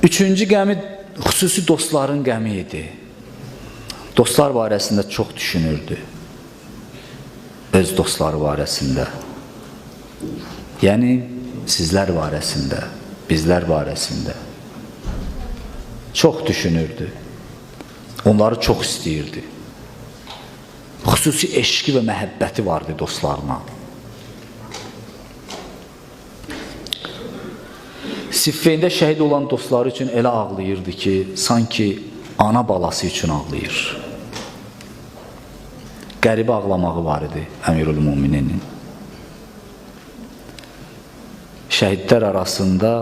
Üçüncü qəmi xüsusi dostların qəmi idi. Dostlar barəsində çox düşünürdü. Öz dostları barəsində. Yəni, sizlər barəsində, bizlər barəsində. Çox düşünürdü. Onları çox istəyirdi. Xüsusi eşqi və məhəbbəti vardı dostlarına. Siffeyndə şəhid olan dostları üçün elə ağlayırdı ki, sanki ana balası üçün ağlayır. Qəribə ağlamağı var idi Əmirül-Müminin. Şəhidlər arasında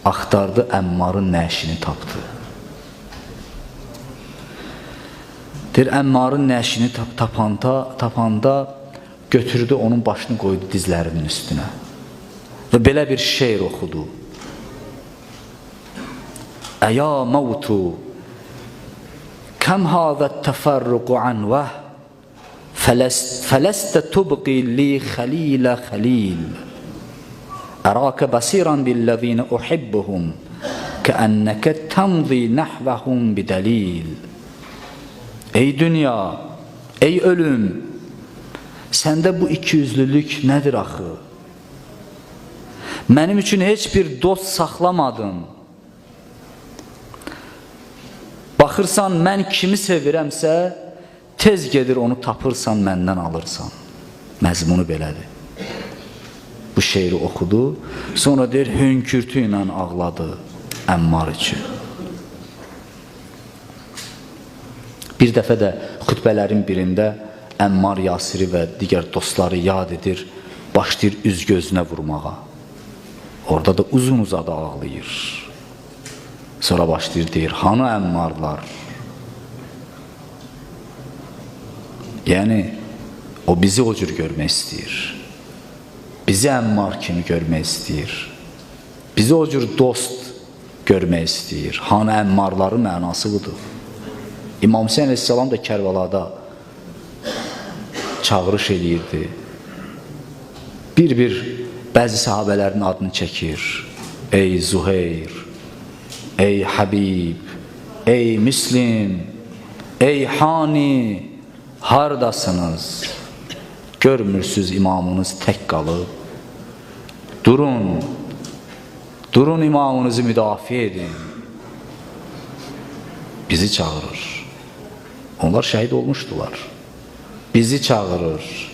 axtardı, Əmmarın nəşini tapdı. Deyir, Əmmarın nəşini tapanda götürdü, onun başını qoydu dizlərinin üstünə. Və belə bir şeir oxudu. Əya məvtu, kəm həzət təfərruqu anvəh, fələstə tubqi li xəlilə xəlil, ərəkə bəsiran billəzine uhibbuhum, kəənnəkə təmzi nəhvəhum bidəlil. Ey dünya, ey ölüm, səndə bu ikiyüzlülük nədir axı? Mənim üçün heç bir dost saxlamadın. Baxırsan, mən kimi sevirəmsə, tez gedir onu tapırsan, məndən alırsan. Məzmunu belədir. Bu şeiri oxudu, sonra deyir, hönkürtü ilə ağladı Əmmar üçün. Bir dəfə də xütbələrin birində Əmmar Yasiri və digər dostları yad edir, başlayır üz gözünə vurmağa. Orada da uzun-uzadı ağlayır. Sonra başlayır, deyir, hanı Əmmarlar? Yəni, o bizi o cür görmək istəyir. Bizi Əmmar kimi görmək istəyir. Bizi o cür dost görmək istəyir. Hanı Əmmarların mənası budur. İmam Hüseyin Aleyhisselam da Kərbalada çağırış edirdi. Bir-bir bəzi sahabələrin adını çəkir. Ey Zuheyr, ey Habib, ey Müslim, ey Hani, haradasınız? Görmürsüz imamınız tək qalıb. Durun imamınızı müdafiə edin. Bizi çağırır. Onlar şəhid olmuşdular. Bizi çağırır.